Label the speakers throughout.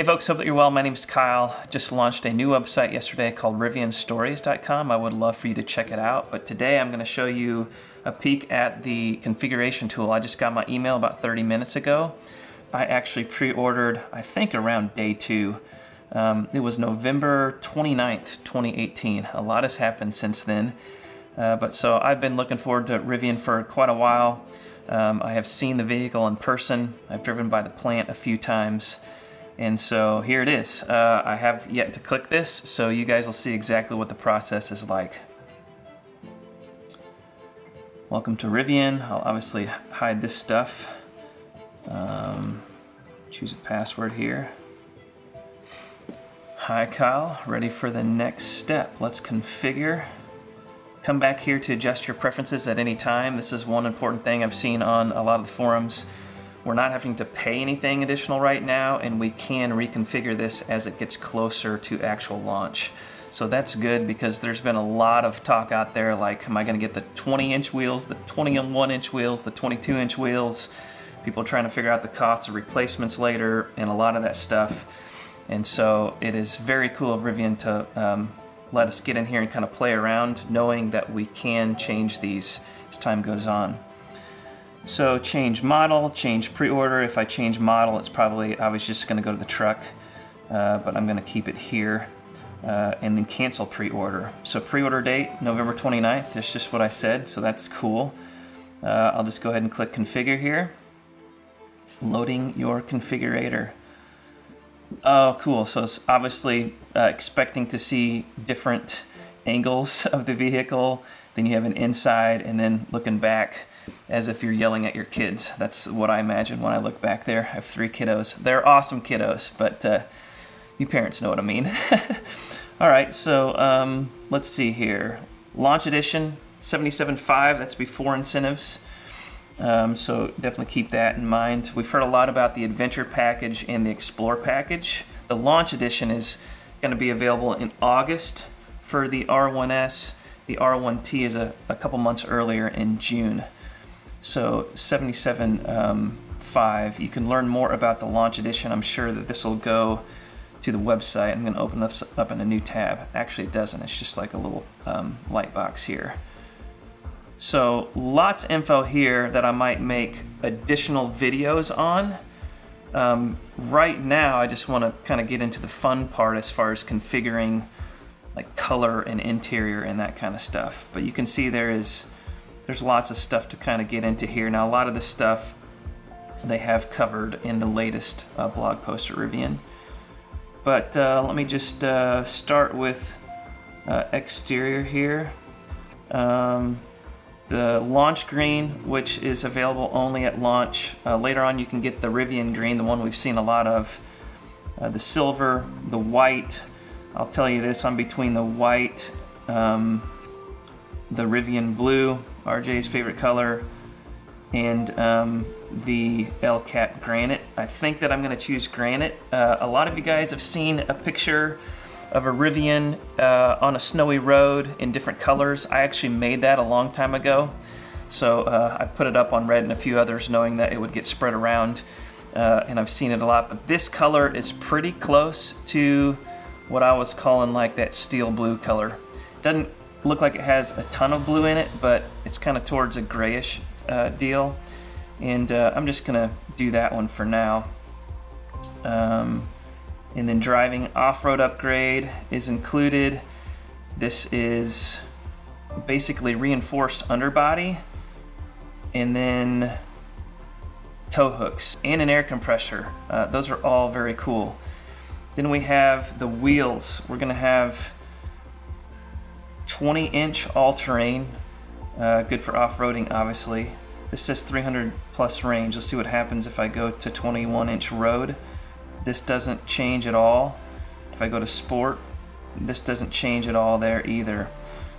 Speaker 1: Hey folks, hope that you're well. My name is Kyle. Just launched a new website yesterday called RivianStories.com. I would love for you to check it out, but today I'm going to show you a peek at the configuration tool. I just got my email about 30 minutes ago. I actually pre-ordered, I think around day 2. It was November 29th, 2018. A lot has happened since then. But so I've been looking forward to Rivian for quite a while. I have seen the vehicle in person. I've driven by the plant a few times. And so here it is. I have yet to click this, so you guys will see exactly what the process is like. Welcome to Rivian. I'll obviously hide this stuff. Choose a password here. Hi Kyle, ready for the next step. Let's configure. Come back here to adjust your preferences at any time. This is one important thing I've seen on a lot of the forums. We're not having to pay anything additional right now, and we can reconfigure this as it gets closer to actual launch. So that's good, because there's been a lot of talk out there like, am I going to get the 20-inch wheels, the 21-inch wheels, the 22-inch wheels? People trying to figure out the cost of replacements later and a lot of that stuff. And so it is very cool of Rivian to let us get in here and kind of play around, knowing that we can change these as time goes on. So change model, change pre-order. If I change model, it's probably, I was just going to go to the truck, but I'm going to keep it here, and then cancel pre-order. So pre-order date, November 29th, that's just what I said, so that's cool. I'll just go ahead and click configure here. Loading your configurator. Oh, cool. So it's obviously expecting to see different angles of the vehicle. Then you have an inside, and then looking back as if you're yelling at your kids. That's what I imagine when I look back there. I have 3 kiddos. They're awesome kiddos, but you parents know what I mean. All right, so let's see here. Launch edition, 77.5, that's before incentives. So definitely keep that in mind. We've heard a lot about the Adventure package and the Explore package. The Launch edition is going to be available in August for the R1S. The R1T is a couple months earlier in June. So 77.5. You can learn more about the Launch edition. I'm sure that this will go to the website. I'm going to open this up in a new tab. Actually, it doesn't. It's just like a little light box here. So lots of info here that I might make additional videos on. Right now, I just want to kind of get into the fun part as far as configuring like color and interior and that kind of stuff. But you can see there's lots of stuff to kind of get into here. Now, a lot of this stuff they have covered in the latest blog post at Rivian. But let me just start with exterior here. The launch green, which is available only at launch. Later on you can get the Rivian green, the one we've seen a lot of. The silver, the white. I'll tell you this, I'm between the white, the Rivian blue, RJ's favorite color, and the LCAT granite. I think that I'm going to choose granite. A lot of you guys have seen a picture of a Rivian on a snowy road in different colors. I actually made that a long time ago. So I put it up on Reddit and a few others, knowing that it would get spread around, and I've seen it a lot. But this color is pretty close to what I was calling like that steel blue color. Doesn't look like it has a ton of blue in it, but it's kind of towards a grayish deal. And I'm just gonna do that one for now. And then driving off-road upgrade is included. This is basically reinforced underbody, and then tow hooks and an air compressor. Those are all very cool. Then we have the wheels. We're gonna have 20-inch all-terrain, good for off-roading obviously. This says 300 plus range. Let's see what happens if I go to 21-inch road. This doesn't change at all. If I go to sport, this doesn't change at all there either.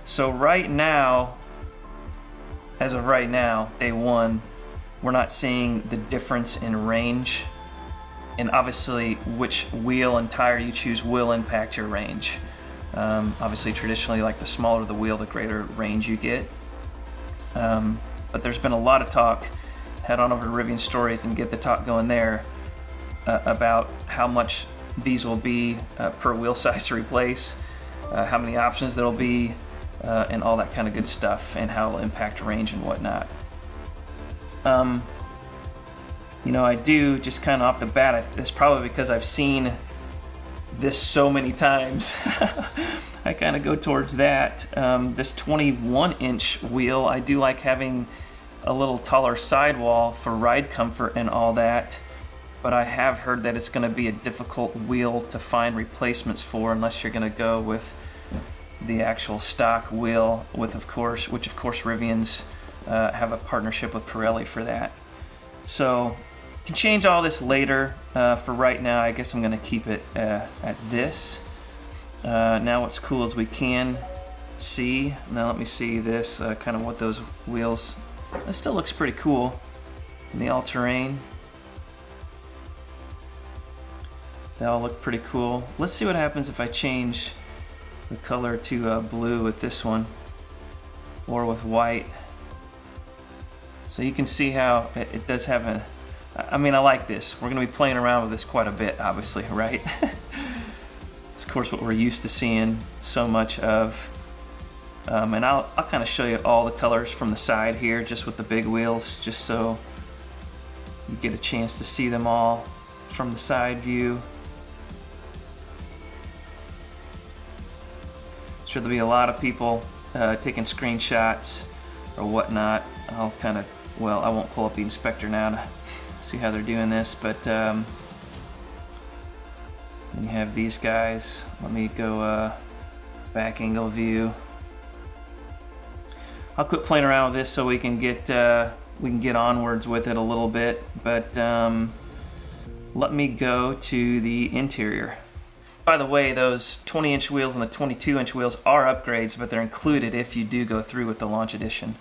Speaker 1: So right now, as of right now, day 1, we're not seeing the difference in range. And obviously, which wheel and tire you choose will impact your range. Obviously, traditionally, like the smaller the wheel, the greater range you get. But there's been a lot of talk. Head on over to Rivian Stories and get the talk going there about how much these will be per wheel size to replace, how many options there'll be, and all that kind of good stuff, and how it'll impact range and whatnot. You know, I do just kind of off the bat, it's probably because I've seen this so many times. I kind of go towards that. This 21-inch wheel, I do like having a little taller sidewall for ride comfort and all that, but I have heard that it's going to be a difficult wheel to find replacements for unless you're going to go with the actual stock wheel, which of course Rivians have a partnership with Pirelli for that. So you can change all this later. For right now, I guess I'm going to keep it at this. Now what's cool is we can see, now let me see this, kind of what those wheels, it still looks pretty cool in the all-terrain. They all look pretty cool. Let's see what happens if I change the color to blue with this one, or with white. So you can see how it does have a, I mean, I like this. We're going to be playing around with this quite a bit, obviously, right? It's of course what we're used to seeing so much of. And I'll kind of show you all the colors from the side here, just with the big wheels, just so you get a chance to see them all from the side view. Sure, there'll be a lot of people taking screenshots or whatnot. I'll kind of, well, I won't pull up the inspector now to see how they're doing this, but then you have these guys. Let me go back angle view. I'll quit playing around with this so we can get onwards with it a little bit, but let me go to the interior. By the way, those 20-inch wheels and the 22-inch wheels are upgrades, but they're included if you do go through with the launch edition.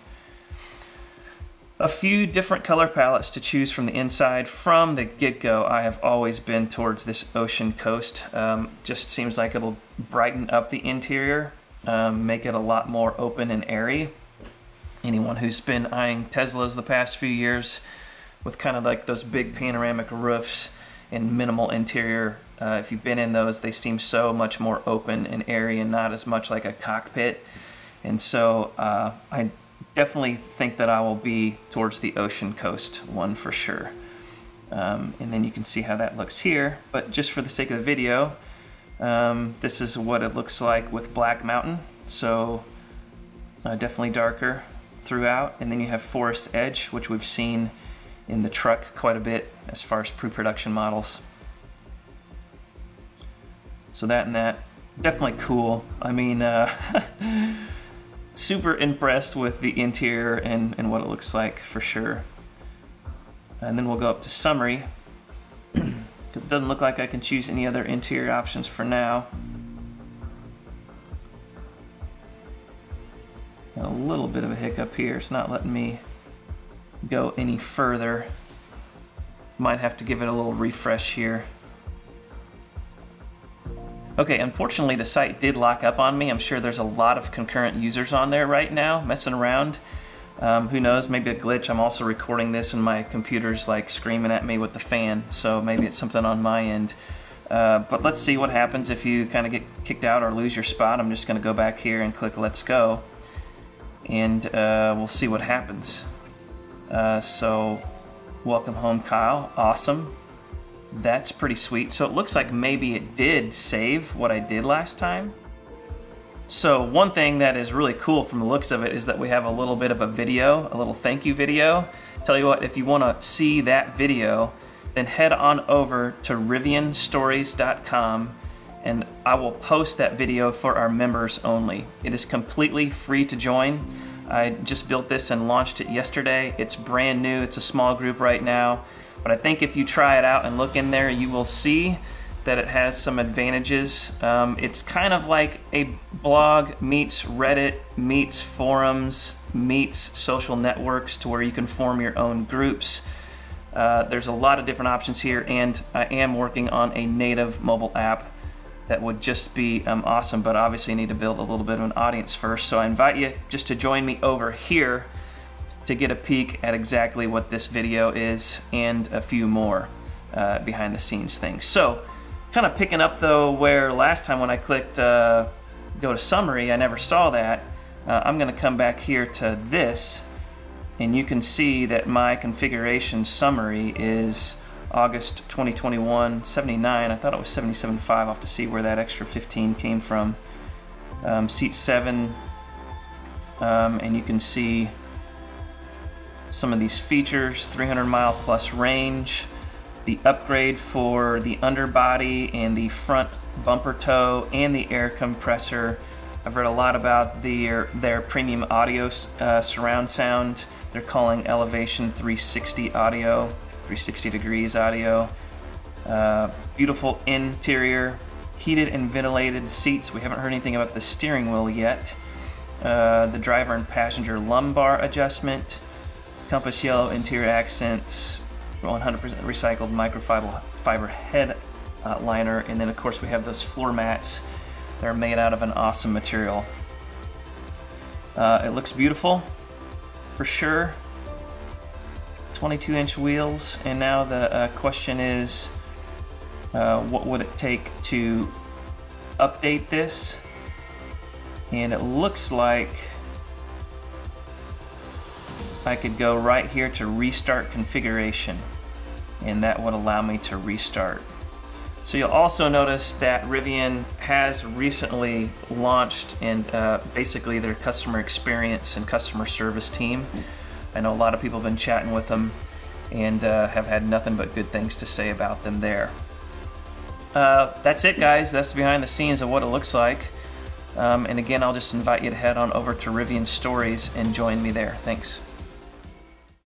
Speaker 1: A few different color palettes to choose from the inside. From the get-go, I have always been towards this ocean coast. Just seems like it'll brighten up the interior, make it a lot more open and airy. Anyone who's been eyeing Teslas the past few years with kind of like those big panoramic roofs and minimal interior, if you've been in those, they seem so much more open and airy and not as much like a cockpit. And so I definitely think that I will be towards the ocean coast one for sure. And then you can see how that looks here. But just for the sake of the video, this is what it looks like with Black Mountain. So definitely darker throughout. And then you have Forest Edge, which we've seen in the truck quite a bit as far as pre-production models. So that and that, definitely cool. I mean, super impressed with the interior and what it looks like for sure. And then we'll go up to summary, because it doesn't look like I can choose any other interior options for now. Got a little bit of a hiccup here. It's not letting me go any further. Might have to give it a little refresh here. Okay, unfortunately the site did lock up on me. I'm sure there's a lot of concurrent users on there right now messing around. Who knows, maybe a glitch. I'm also recording this and my computer's like screaming at me with the fan, so maybe it's something on my end. But let's see what happens if you kind of get kicked out or lose your spot. I'm just going to go back here and click Let's Go, and we'll see what happens. So, welcome home, Kyle. Awesome. That's pretty sweet. So it looks like maybe it did save what I did last time. So one thing that is really cool from the looks of it is that we have a little bit of a video, a little thank you video. Tell you what, if you want to see that video, then head on over to rivianstories.com and I will post that video for our members only. It is completely free to join. I just built this and launched it yesterday. It's brand new. It's a small group right now. But I think if you try it out and look in there, you will see that it has some advantages. It's kind of like a blog meets Reddit, meets forums, meets social networks, to where you can form your own groups. There's a lot of different options here, and I am working on a native mobile app that would just be awesome, but obviously need to build a little bit of an audience first. So I invite you just to join me over here to get a peek at exactly what this video is and a few more behind the scenes things. So Kind of picking up though where last time when I clicked go to summary, I never saw that. I'm going to come back here to this, and you can see that my configuration summary is August 2021 79. I thought it was 77.5. I'll have to see where that extra 15 came from. Seat 7, and you can see some of these features: 300 mile plus range, the upgrade for the underbody and the front bumper toe, and the air compressor. I've read a lot about their premium audio surround sound. They're calling Elevation 360 audio, 360 degrees audio. Beautiful interior, heated and ventilated seats. We haven't heard anything about the steering wheel yet. The driver and passenger lumbar adjustment, compass yellow interior accents, 100% recycled microfiber head liner, and then of course we have those floor mats. They're made out of an awesome material. It looks beautiful, for sure. 22-inch wheels, and now the question is, what would it take to update this? And it looks like I could go right here to restart configuration, and that would allow me to restart. So you'll also notice that Rivian has recently launched and basically their customer experience and customer service team. I know a lot of people have been chatting with them and have had nothing but good things to say about them there. That's it, guys. That's behind the scenes of what it looks like. And again, I'll just invite you to head on over to Rivian Stories and join me there. Thanks.